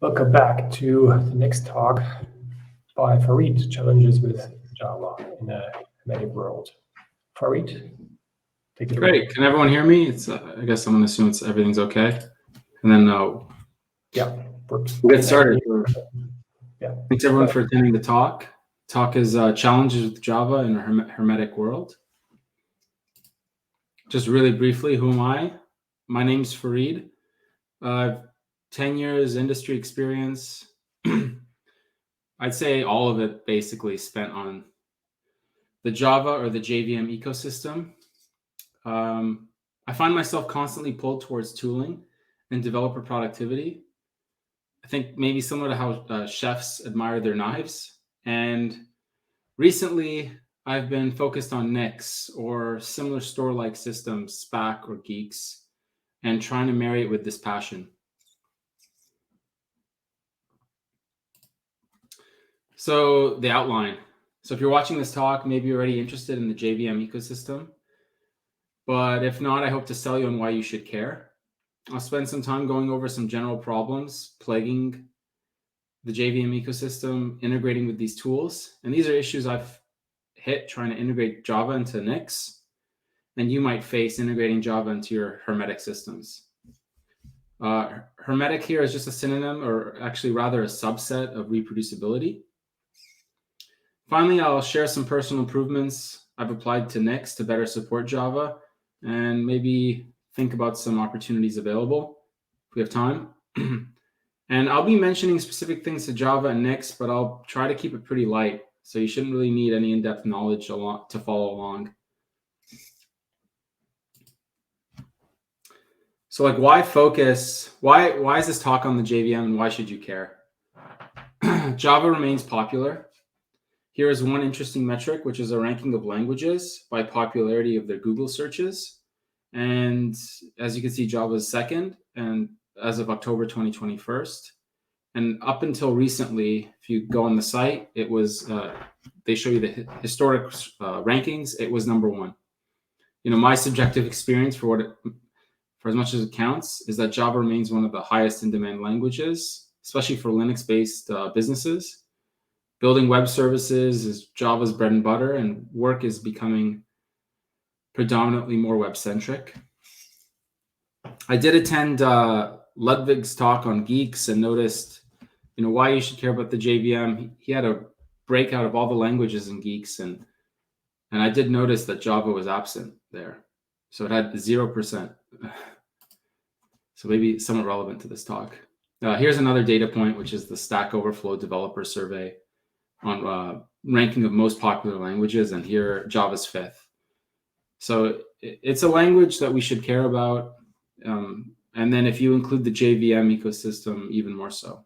Welcome back to the next talk by Farid, Challenges with Java in a Hermetic World. Farid, take it away. Great. Can everyone hear me? It's I guess I'm going to assume everything's okay. And then yeah, works. We'll get started. Yeah. Thanks everyone for attending the talk. Talk is Challenges with Java in a Hermetic World. Just really briefly, who am I? My name's Farid. 10 years industry experience. I'd say all of it basically spent on the Java or the JVM ecosystem. I find myself constantly pulled towards tooling and developer productivity. I think maybe similar to how chefs admire their knives. And recently, I've been focused on Nix or similar store-like systems, Spack or Geeks, and trying to marry it with this passion. So the outline. So if you're watching this talk, maybe you're already interested in the JVM ecosystem. But if not, I hope to sell you on why you should care. I'll spend some time going over some general problems plaguing the JVM ecosystem, integrating with these tools. And these are issues I've hit trying to integrate Java into Nix. And you might face integrating Java into your hermetic systems. Hermetic here is just a synonym, or actually rather a subset of reproducibility. Finally, I'll share some personal improvements I've applied to Nix to better support Java and maybe think about some opportunities available if we have time. And I'll be mentioning specific things to Java and Nix, but I'll try to keep it pretty light. So you shouldn't really need any in-depth knowledge to follow along. So like, why focus? Why is this talk on the JVM and why should you care? Java remains popular. Here is one interesting metric, which is a ranking of languages by popularity of their Google searches. And as you can see, Java is second, and as of October 2021. And up until recently, if you go on the site, it was, they show you the historic rankings, it was number one. You know, my subjective experience for as much as it counts is that Java remains one of the highest in demand languages, especially for Linux-based businesses. Building web services is Java's bread and butter, and work is becoming predominantly more web-centric. I did attend Ludwig's talk on Geeks and noticed, you know, why you should care about the JVM. He had a breakout of all the languages in Geeks, and I did notice that Java was absent there. So it had 0%. So maybe somewhat relevant to this talk. Here's another data point, which is the Stack Overflow developer survey on ranking of most popular languages, and here Java's fifth. So it's a language that we should care about, and then if you include the JVM ecosystem, even more so.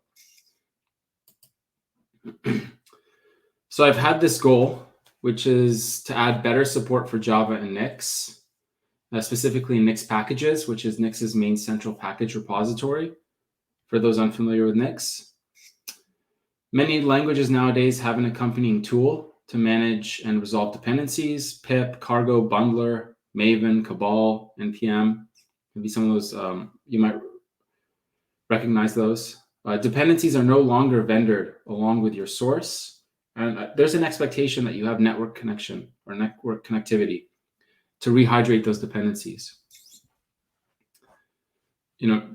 So I've had this goal, which is to add better support for Java and Nix, specifically Nix packages, which is Nix's main central package repository, for those unfamiliar with Nix. Many languages nowadays have an accompanying tool to manage and resolve dependencies: pip, cargo, bundler, Maven, Cabal, npm. Maybe some of those, you might recognize those. Dependencies are no longer vendored along with your source. And there's an expectation that you have network connection or network connectivity to rehydrate those dependencies. You know,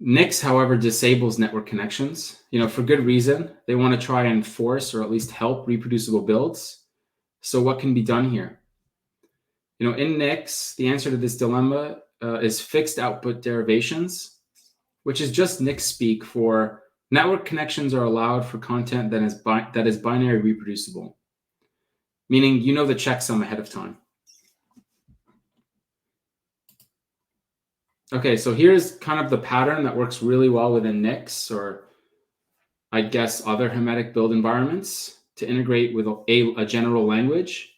Nix, however, disables network connections, you know, for good reason. They want to try and force or at least help reproducible builds. So what can be done here? You know, in Nix, the answer to this dilemma is fixed output derivations, which is just Nix speak for network connections are allowed for content that is binary reproducible, meaning you know the checksum ahead of time. Okay, so here's kind of the pattern that works really well within Nix, or I guess other hermetic build environments, to integrate with a general language.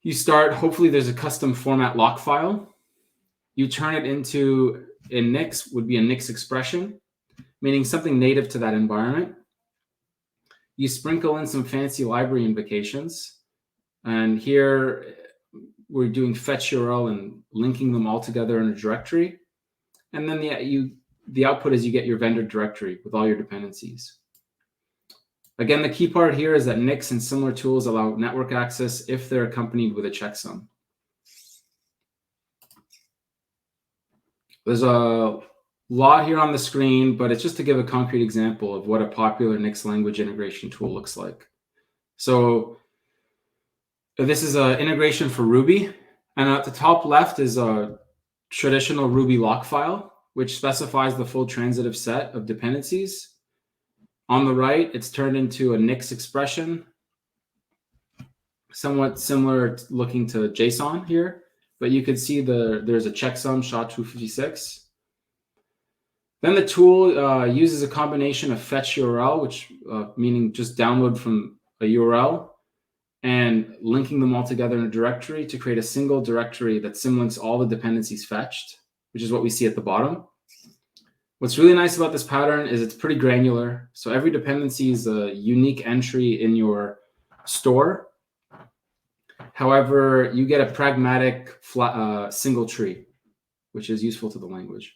You start, hopefully there's a custom format lock file. You turn it into, in Nix, would be a Nix expression, meaning something native to that environment. You sprinkle in some fancy library invocations. And here we're doing fetch URL and linking them all together in a directory. And then you the output is you get your vendor directory with all your dependencies. Again, the key part here is that Nix and similar tools allow network access if they're accompanied with a checksum. There's a lot here on the screen, but it's just to give a concrete example of what a popular Nix language integration tool looks like. So this is an integration for Ruby. And at the top left is a traditional Ruby lock file, which specifies the full transitive set of dependencies. On the right, it's turned into a Nix expression, somewhat similar looking to JSON here, but you can see there's a checksum SHA-256. Then the tool uses a combination of fetch URL, which meaning just download from a URL, and linking them all together in a directory to create a single directory that symlinks all the dependencies fetched, which is what we see at the bottom. What's really nice about this pattern is it's pretty granular. So every dependency is a unique entry in your store. However, you get a pragmatic single tree, which is useful to the language.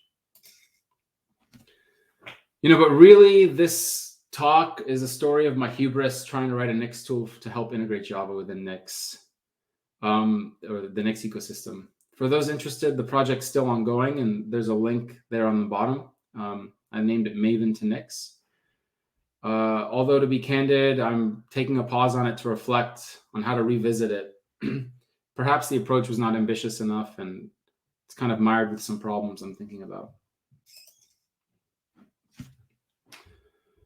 But really this talk is a story of my hubris trying to write a Nix tool to help integrate Java within Nix, or the Nix ecosystem. For those interested, the project's still ongoing, and there's a link there on the bottom. I named it Maven to Nix. Although, to be candid, I'm taking a pause on it to reflect on how to revisit it. Perhaps the approach was not ambitious enough, and it's kind of mired with some problems I'm thinking about.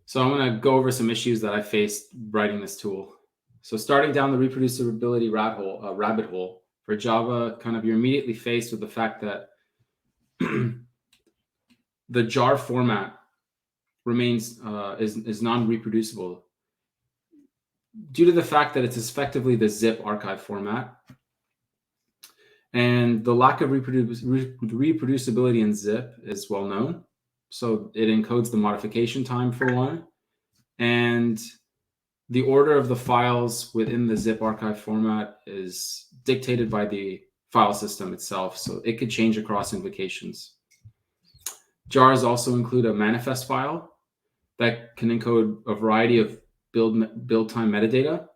So I'm going to go over some issues that I faced writing this tool. So starting down the reproducibility rabbit hole for Java, you're immediately faced with the fact that the jar format remains is non-reproducible due to the fact that it's effectively the zip archive format, and the lack of reproducibility in zip is well known. So it encodes the modification time for one, and the order of the files within the zip archive format is dictated by the file system itself, so it could change across invocations. Jars also include a manifest file that can encode a variety of build time metadata.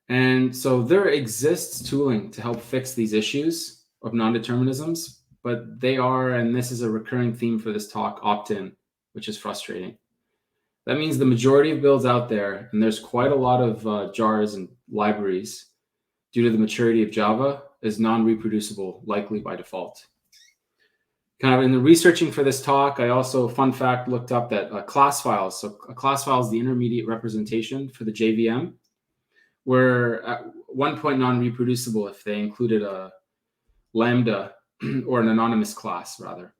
And so there exists tooling to help fix these issues of non-determinisms, but they are, and this is a recurring theme for this talk, opt-in, which is frustrating. That means the majority of builds out there, and there's quite a lot of jars and libraries due to the maturity of Java, is non-reproducible, likely by default. In the researching for this talk, I also, fun fact, looked up that class files. So a class file is the intermediate representation for the JVM, were at one point non-reproducible if they included a lambda or an anonymous class, rather.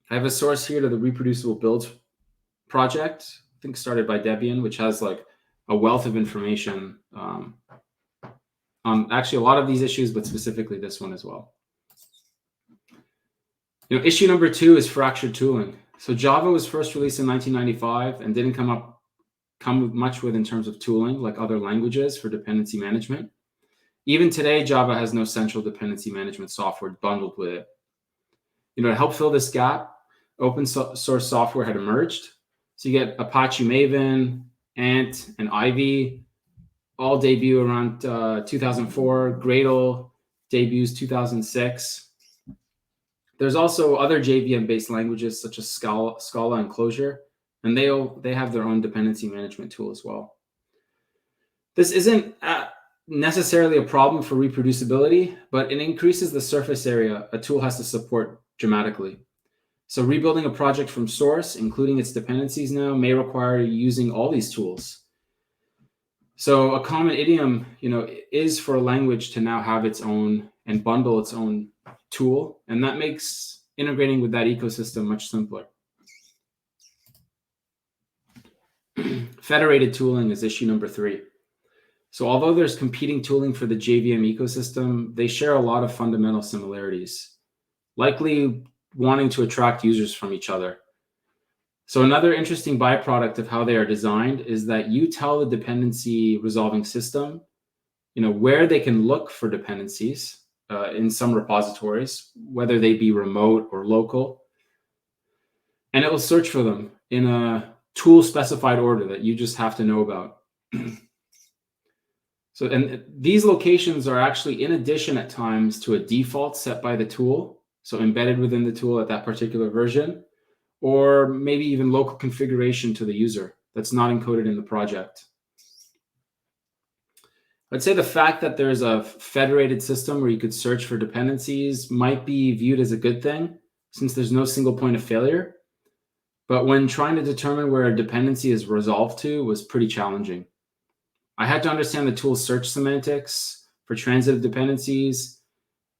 I have a source here to the reproducible builds project, I think started by Debian, which has a wealth of information on actually a lot of these issues, but specifically this one as well. Issue number 2 is fractured tooling. So Java was first released in 1995 and didn't come much with in terms of tooling like other languages for dependency management. Even today, Java has no central dependency management software bundled with it. To help fill this gap, open source software had emerged. So you get Apache Maven, Ant, and Ivy, all debut around 2004. Gradle debuts 2006. There's also other JVM-based languages such as Scala and Clojure, and they have their own dependency management tool as well. This isn't necessarily a problem for reproducibility, but it increases the surface area a tool has to support dramatically. So rebuilding a project from source, including its dependencies now, may require using all these tools. So a common idiom, is for a language to now have its own and bundle its own tool, and that makes integrating with that ecosystem much simpler. Federated tooling is issue number 3. So although there's competing tooling for the JVM ecosystem, they share a lot of fundamental similarities, likely wanting to attract users from each other. So another interesting byproduct of how they are designed is that you tell the dependency resolving system, where they can look for dependencies in some repositories, whether they be remote or local. And it will search for them in a tool specified order that you just have to know about. So, and these locations are actually in addition at times to a default set by the tool. So embedded within the tool at that particular version, or maybe even local configuration to the user that's not encoded in the project. I'd say the fact that there's a federated system where you could search for dependencies might be viewed as a good thing, since there's no single point of failure. But when trying to determine where a dependency is resolved to was pretty challenging. I had to understand the tool's search semantics for transitive dependencies,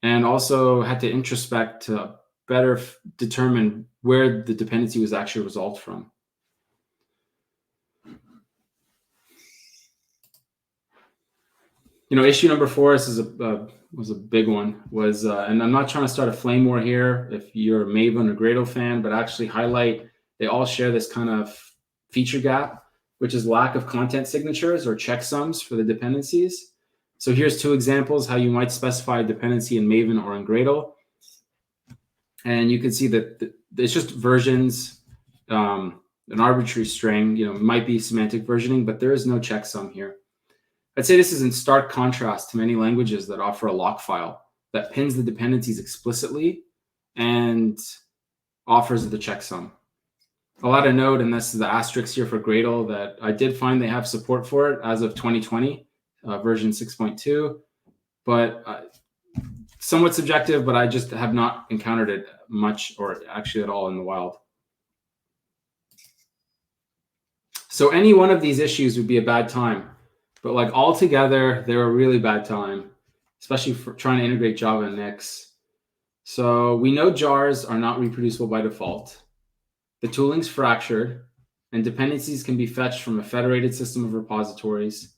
and also had to introspect to better determine where the dependency was actually resolved from. Issue number 4, this is was a big one, and I'm not trying to start a flame war here if you're a Maven or Gradle fan, but actually highlight they all share this kind of feature gap, which is lack of content signatures or checksums for the dependencies. So here's 2 examples how you might specify a dependency in Maven or in Gradle. And you can see that it's just versions, an arbitrary string, might be semantic versioning, but there is no checksum here. I'd say this is in stark contrast to many languages that offer a lock file that pins the dependencies explicitly and offers the checksum. I'll add a note, and this is the asterisk here for Gradle, that I did find they have support for it as of 2020, version 6.2, but somewhat subjective, but I just have not encountered it much or actually at all in the wild. So any one of these issues would be a bad time, but like all together, they're a really bad time, especially for trying to integrate Java and Nix. So we know jars are not reproducible by default. The tooling's fractured, and dependencies can be fetched from a federated system of repositories.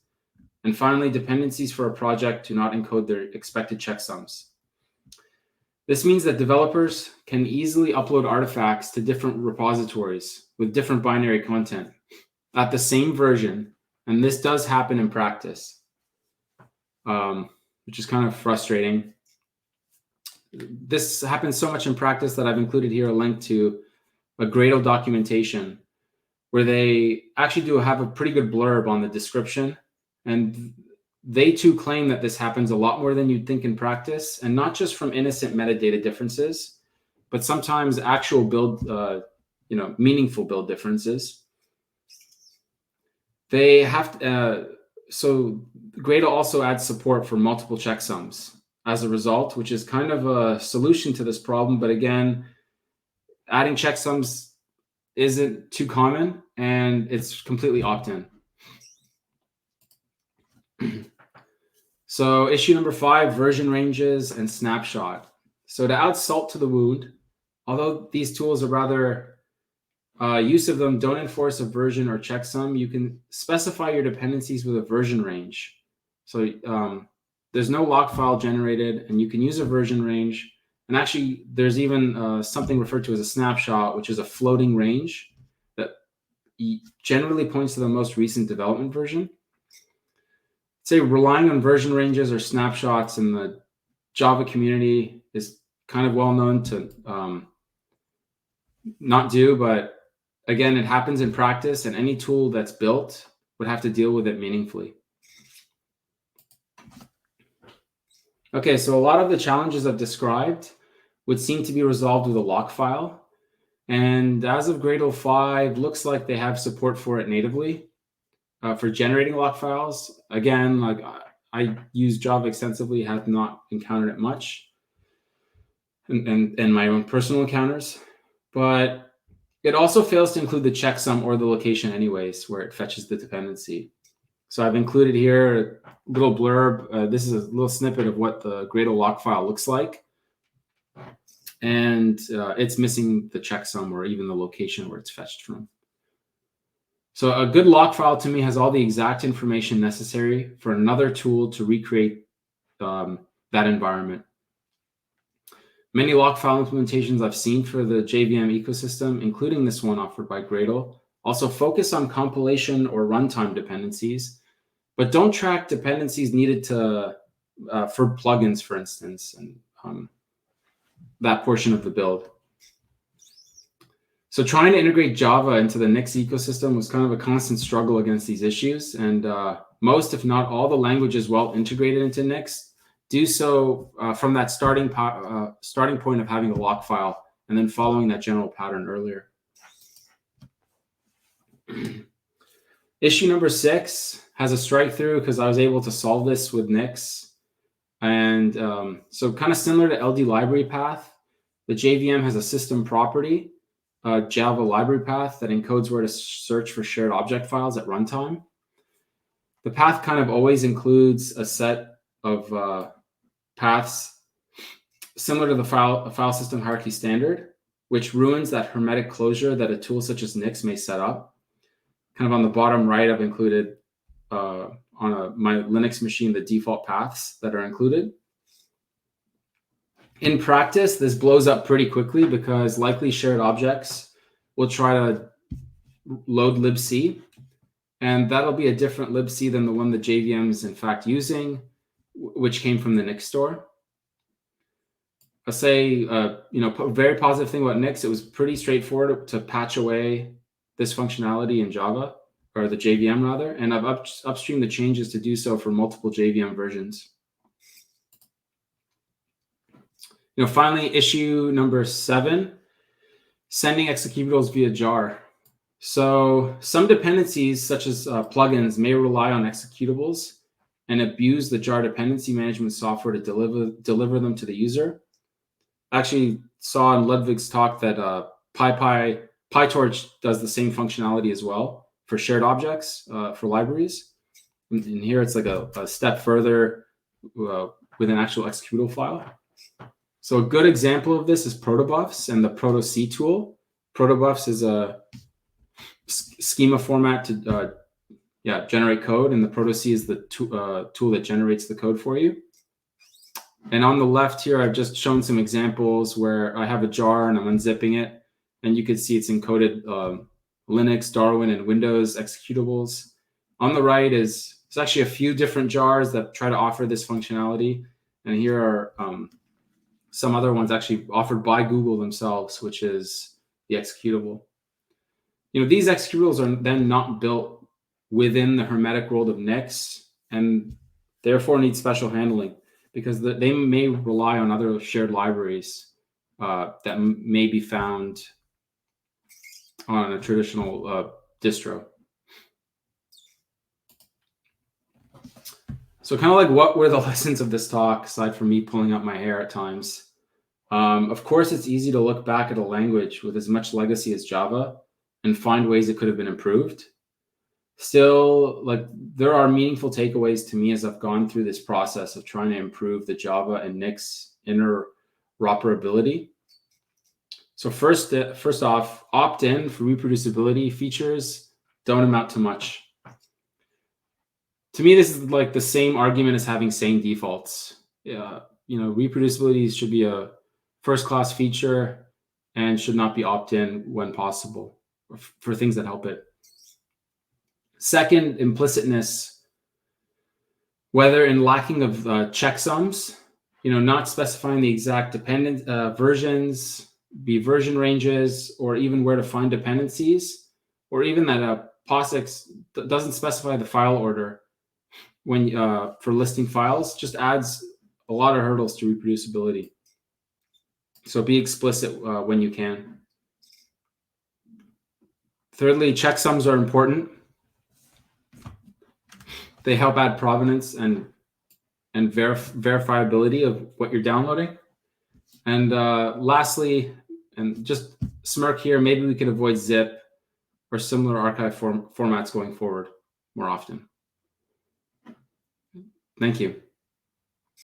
And finally, dependencies for a project do not encode their expected checksums. This means that developers can easily upload artifacts to different repositories with different binary content at the same version, and this does happen in practice, which is kind of frustrating. This happens so much in practice that I've included here a link to a Gradle documentation where they actually do have a pretty good blurb on the description. And they too claim that this happens a lot more than you'd think in practice, and not just from innocent metadata differences, but sometimes actual build, meaningful build differences. They have to, so Gradle also adds support for multiple checksums as a result, which is kind of a solution to this problem. But again, adding checksums isn't too common, and it's completely opt-in. So issue number 5, version ranges and snapshot. So to add salt to the wound, although these tools are rather use of them don't enforce a version or checksum, you can specify your dependencies with a version range. So there's no lock file generated, and you can use a version range. And actually, there's even something referred to as a snapshot, which is a floating range that generally points to the most recent development version. Say relying on version ranges or snapshots in the Java community is kind of well known to not do, but again, it happens in practice, and any tool that's built would have to deal with it meaningfully. Okay, so a lot of the challenges I've described would seem to be resolved with a lock file. And as of Gradle 5, looks like they have support for it natively for generating lock files. Again, like I use Java extensively, have not encountered it much in my own personal encounters. But it also fails to include the checksum or the location anyways, where it fetches the dependency. So I've included here a little blurb. This is a little snippet of what the Gradle lock file looks like. And it's missing the checksum or even the location where it's fetched from. So a good lock file to me has all the exact information necessary for another tool to recreate that environment. Many lock file implementations I've seen for the JVM ecosystem, including this one offered by Gradle, also focus on compilation or runtime dependencies, but don't track dependencies needed to for plugins, for instance, and that portion of the build. So trying to integrate Java into the Nix ecosystem was kind of a constant struggle against these issues. And most, if not all, the languages well integrated into Nix do so from that starting point of having a lock file and then following that general pattern earlier. Issue number 6 has a strike through because I was able to solve this with Nix. And so kind of similar to LD library path, the JVM has a system property, Java library path that encodes where to search for shared object files at runtime. The path kind of always includes a set of paths similar to the file system hierarchy standard, which ruins that hermetic closure that a tool such as Nix may set up. Kind of on the bottom right, I've included on my Linux machine the default paths that are included. In practice, this blows up pretty quickly because likely shared objects will try to load libc, and that'll be a different libc than the one the JVM is in fact using, which came from the Nix store. I'll say, very positive thing about Nix, it was pretty straightforward to patch away this functionality in Java, or the JVM rather, and I've upstreamed the changes to do so for multiple JVM versions. Finally, issue number 7, sending executables via jar. So some dependencies, such as plugins, may rely on executables and abuse the jar dependency management software to deliver them to the user. I actually saw in Ludwig's talk that PyTorch does the same functionality as well for shared objects for libraries. And here it's like a step further with an actual executable file. So a good example of this is protobufs and the proto-C tool. Protobufs is a schema format to generate code, and the proto-C is the tool that generates the code for you. And on the left here, I've just shown some examples where I have a jar and I'm unzipping it, and you can see it's encoded Linux, Darwin, and Windows executables. On the right it's actually a few different jars that try to offer this functionality, and here are some other ones actually offered by Google themselves, which is the executable. These executables are then not built within the hermetic world of Nix, and therefore need special handling because they may rely on other shared libraries that may be found on a traditional distro. So kind of like, what were the lessons of this talk, aside from me pulling out my hair at times? Of course, it's easy to look back at a language with as much legacy as Java and find ways it could have been improved. Still, there are meaningful takeaways to me as I've gone through this process of trying to improve the Java and Nix interoperability. So first off, opt-in for reproducibility features don't amount to much. To me, this is like the same argument as having same defaults. Reproducibility should be a first-class feature and should not be opt-in when possible for things that help it. Second, implicitness, whether in lacking of checksums, not specifying the exact dependent versions, be version ranges, or even where to find dependencies, or even that POSIX doesn't specify the file order when for listing files, just adds a lot of hurdles to reproducibility. So be explicit when you can. Thirdly, checksums are important. They help add provenance and verifiability of what you're downloading. And lastly, and just smirk here, maybe we could avoid zip or similar archive formats going forward more often. Thank you.